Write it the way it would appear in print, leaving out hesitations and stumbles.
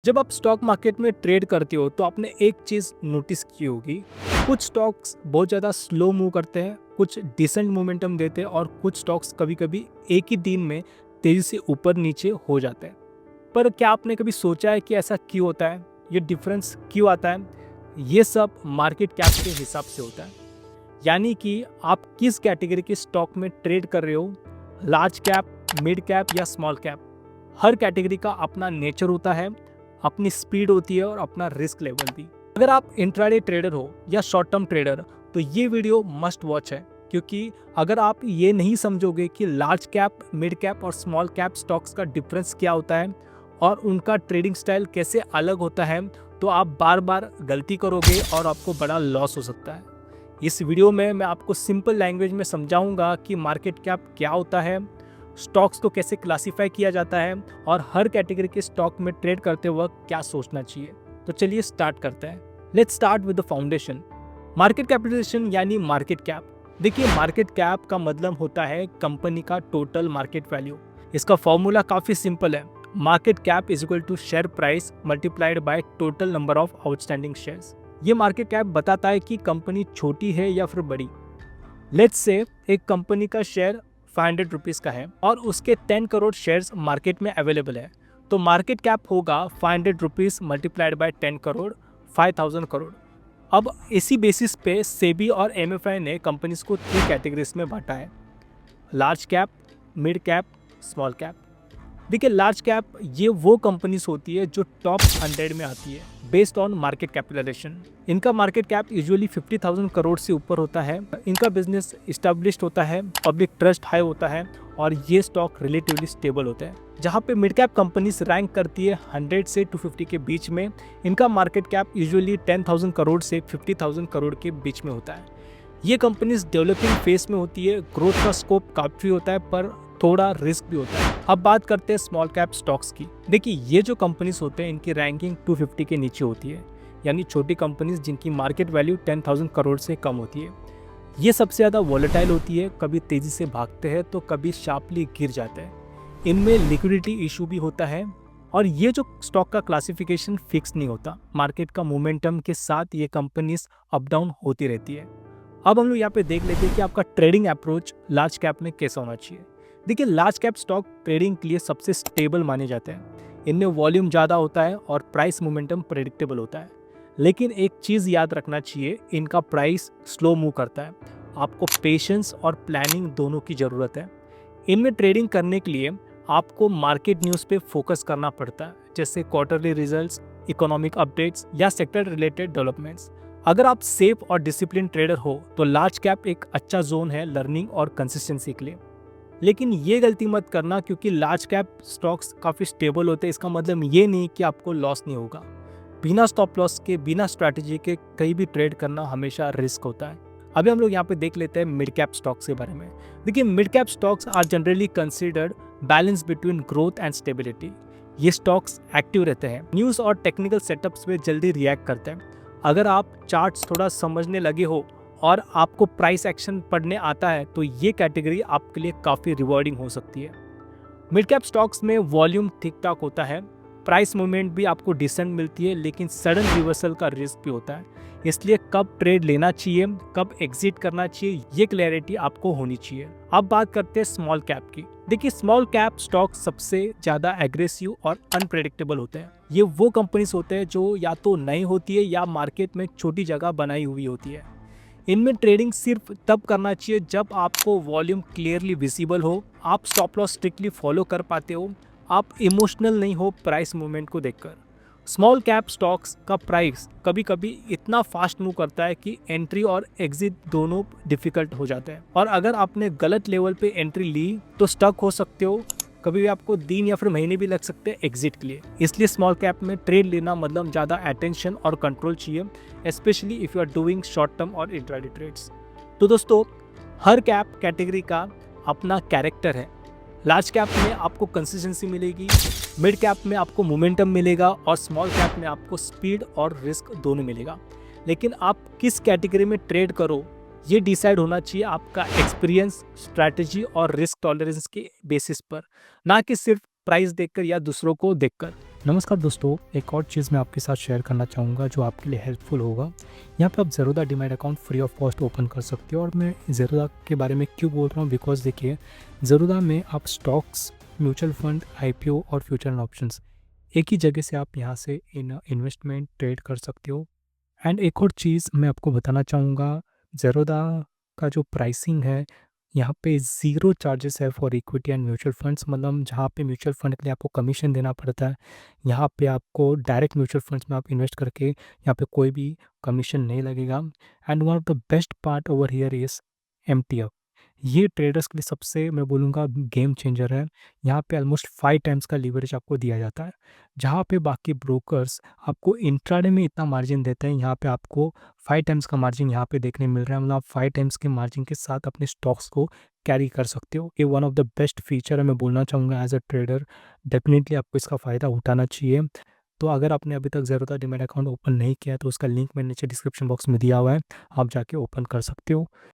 जब आप stock market में ट्रेड करते हो तो आपने एक चीज़ नोटिस की होगी। कुछ स्टॉक्स बहुत ज़्यादा स्लो मूव करते हैं, कुछ डिसेंट मोमेंटम देते हैं और कुछ स्टॉक्स कभी कभी एक ही दिन में तेज़ी से ऊपर नीचे हो जाते हैं। पर क्या आपने कभी सोचा है कि ऐसा क्यों होता है? ये डिफरेंस क्यों आता है? ये सब मार्केट कैप के हिसाब से होता है। यानी कि आप किस कैटेगरी के स्टॉक में ट्रेड कर रहे हो, लार्ज कैप, मिड कैप या स्मॉल कैप। हर कैटेगरी का अपना नेचर होता है, अपनी स्पीड होती है और अपना रिस्क लेवल भी। अगर आप इंट्राडे ट्रेडर हो या शॉर्ट टर्म ट्रेडर तो ये वीडियो मस्ट वॉच है, क्योंकि अगर आप ये नहीं समझोगे कि लार्ज कैप, मिड कैप और स्मॉल कैप स्टॉक्स का डिफरेंस क्या होता है और उनका ट्रेडिंग स्टाइल कैसे अलग होता है, तो आप बार बार गलती करोगे और आपको बड़ा लॉस हो सकता है। इस वीडियो में मैं आपको सिंपल लैंग्वेज में समझाऊंगा कि मार्केट कैप क्या होता है, स्टॉक्स को कैसे क्लासिफाई किया जाता है और हर कैटेगरी के स्टॉक में ट्रेड करते वक्त क्या सोचना चाहिए। तो चलिए स्टार्ट करते हैं। Let's start with the foundation. Market capitalisation यानी मार्केट कैप। देखिए, मार्केट कैप का मतलब होता है कंपनी का टोटल मार्केट वैल्यू। इसका फॉर्मूला काफी सिंपल है। Market cap is equal to share price multiplied by total number of outstanding shares. ये मार्केट कैप बताता है कि कंपनी छोटी है या फिर बड़ी। लेट्स से एक कंपनी का शेयर 500 रुपीज़ का है और उसके 10 करोड़ शेयर्स मार्केट में अवेलेबल है, तो मार्केट कैप होगा 500 rupees multiplied by 10 crore, 5000 crore. अब इसी बेसिस पे सेबी और एमएफआई ने कंपनीज को 3 कैटेगरीज में बांटा है: large cap, mid cap, small cap. देखिए, लार्ज कैप ये वो कंपनीज होती है जो टॉप 100 में आती है बेस्ड ऑन मार्केट कैपिटलाइजेशन। इनका मार्केट कैप यूजुअली 50,000 करोड़ से ऊपर होता है। इनका बिजनेस इस्टेब्लिश्ड होता है, पब्लिक ट्रस्ट हाई होता है और ये स्टॉक रिलेटिवली स्टेबल होते हैं। जहाँ पे मिड कैप कंपनीज रैंक करती है 100 से 250 के बीच में, इनका मार्केट कैप यूजुअली 10,000 करोड़ से 50,000 करोड़ के बीच में होता है। ये कंपनीज डेवलपिंग फेस में होती है, ग्रोथ का स्कोप काफ़ी होता है पर थोड़ा रिस्क भी होता है। अब बात करते हैं स्मॉल कैप स्टॉक्स की। देखिए, ये जो कंपनीज होते हैं इनकी रैंकिंग 250 के नीचे होती है, यानी छोटी कंपनीज जिनकी मार्केट वैल्यू 10,000 करोड़ से कम होती है। ये सबसे ज़्यादा वॉलेटाइल होती है, कभी तेज़ी से भागते हैं तो कभी शार्पली गिर जाते हैं। इनमें लिक्विडिटी इशू भी होता है और ये जो स्टॉक का क्लासिफिकेशन फिक्स नहीं होता। मार्केट का मोमेंटम के साथ ये कंपनीज अप डाउन होती रहती है। अब हम लोग यहाँ पे देख लेते हैं कि आपका ट्रेडिंग अप्रोच लार्ज कैप में कैसा होना चाहिए। देखिए, लार्ज कैप स्टॉक ट्रेडिंग के लिए सबसे स्टेबल माने जाते हैं। इनमें वॉल्यूम ज़्यादा होता है और प्राइस मोमेंटम प्रेडिक्टेबल होता है। लेकिन एक चीज़ याद रखना चाहिए, इनका प्राइस स्लो मूव करता है। आपको पेशेंस और प्लानिंग दोनों की ज़रूरत है। इनमें ट्रेडिंग करने के लिए आपको मार्केट न्यूज़ पे फोकस करना पड़ता है, जैसे क्वार्टरली रिजल्ट्स, इकोनॉमिक अपडेट्स या सेक्टर रिलेटेड डेवलपमेंट्स। अगर आप सेफ और डिसिप्लिन ट्रेडर हो तो लार्ज कैप एक अच्छा जोन है लर्निंग और कंसिस्टेंसी के लिए। लेकिन ये गलती मत करना, क्योंकि लार्ज कैप स्टॉक्स काफ़ी स्टेबल होते हैं। इसका मतलब ये नहीं कि आपको लॉस नहीं होगा। बिना स्टॉप लॉस के, बिना स्ट्रैटेजी के कहीं भी ट्रेड करना हमेशा रिस्क होता है। अभी हम लोग यहाँ पे देख लेते हैं मिड कैप स्टॉक्स के बारे में। देखिए, mid cap stocks are generally considered balance between growth and stability. ये स्टॉक्स एक्टिव रहते हैं, न्यूज़ और टेक्निकल सेटअप्स में जल्दी रिएक्ट करते हैं। अगर आप चार्ट्स थोड़ा समझने लगे हो और आपको प्राइस एक्शन पढ़ने आता है तो ये कैटेगरी आपके लिए काफ़ी रिवॉर्डिंग हो सकती है। मिड कैप स्टॉक्स में वॉल्यूम ठीक ठाक होता है, प्राइस मूवमेंट भी आपको डिसेंट मिलती है, लेकिन सडन रिवर्सल का रिस्क भी होता है। इसलिए कब ट्रेड लेना चाहिए, कब एग्जिट करना चाहिए, ये क्लैरिटी आपको होनी चाहिए। अब बात करते हैं स्मॉल कैप की। देखिए, स्मॉल कैप स्टॉक सबसे ज़्यादा एग्रेसिव और अनप्रेडिक्टेबल होते हैं। ये वो कंपनीज होते हैं जो या तो नई होती है या मार्केट में छोटी जगह बनाई हुई होती है। इनमें ट्रेडिंग सिर्फ तब करना चाहिए जब आपको वॉल्यूम क्लियरली विजिबल हो, आप स्टॉप लॉस स्ट्रिक्टली फॉलो कर पाते हो, आप इमोशनल नहीं हो प्राइस मूवमेंट को देखकर। स्मॉल कैप स्टॉक्स का प्राइस कभी कभी इतना फास्ट मूव करता है कि एंट्री और एग्जिट दोनों डिफिकल्ट हो जाते हैं, और अगर आपने गलत लेवल पे एंट्री ली तो स्टक हो सकते हो। कभी भी आपको दिन या फिर महीने भी लग सकते हैं एग्जिट के लिए। इसलिए स्मॉल कैप में ट्रेड लेना मतलब ज़्यादा अटेंशन और कंट्रोल चाहिए, specially if you are doing short term और इंट्राडे ट्रेड्स। तो दोस्तों, हर कैप कैटेगरी का अपना कैरेक्टर है। लार्ज कैप में आपको कंसिस्टेंसी मिलेगी, मिड कैप में आपको मोमेंटम मिलेगा और स्मॉल कैप में आपको स्पीड और रिस्क दोनों मिलेगा। लेकिन आप किस कैटेगरी में ट्रेड करो, ये डिसाइड होना चाहिए आपका एक्सपीरियंस, स्ट्रैटेजी और रिस्क टॉलरेंस के बेसिस पर, ना कि सिर्फ प्राइस देखकर या दूसरों को देखकर। नमस्कार दोस्तों, एक और चीज़ मैं आपके साथ शेयर करना चाहूँगा जो आपके लिए हेल्पफुल होगा। यहाँ पे आप Zerodha demat account free of cost open कर सकते हो। और मैं ज़ेरोधा के बारे में क्यों बोल रहा हूँ, बिकॉज़ देखिए, ज़ेरोधा में आप स्टॉक्स, म्यूचुअल फंड, आईपीओ और फ्यूचर एंड ऑप्शंस एक ही जगह से आप यहाँ से इन्वेस्टमेंट ट्रेड कर सकते हो। एंड एक और चीज़ मैं आपको बताना चाहूँगा, ज़ेरोधा का जो प्राइसिंग है, यहाँ पे ज़ीरो चार्जेस है for equity and mutual funds. मतलब जहाँ पे म्यूचुअल फंड के लिए आपको कमीशन देना पड़ता है, यहाँ पे आपको डायरेक्ट म्यूचुअल फंड्स में आप इन्वेस्ट करके यहाँ पे कोई भी कमीशन नहीं लगेगा। And one of the best part over here is MTF. ये ट्रेडर्स के लिए सबसे मैं बोलूँगा गेम चेंजर है। यहाँ पे ऑलमोस्ट 5 टाइम्स का लीवरेज आपको दिया जाता है। जहाँ पे बाकी ब्रोकर्स आपको इंट्राडे में इतना मार्जिन देते हैं, यहाँ पे आपको 5 टाइम्स का मार्जिन यहाँ पे देखने मिल रहा है। मतलब आप 5 टाइम्स के मार्जिन के साथ अपने स्टॉक्स को कैरी कर सकते हो। ये one of the best feature है, मैं बोलना चाहूँगा एज़ अ ट्रेडर। डेफ़िनिटली आपको इसका फ़ायदा उठाना चाहिए। तो अगर आपने अभी तक ज़ेरोधा डीमैट अकाउंट ओपन नहीं किया है, तो उसका लिंक मैंने नीचे डिस्क्रिप्शन बॉक्स में दिया हुआ है, आप जाके ओपन कर सकते हो।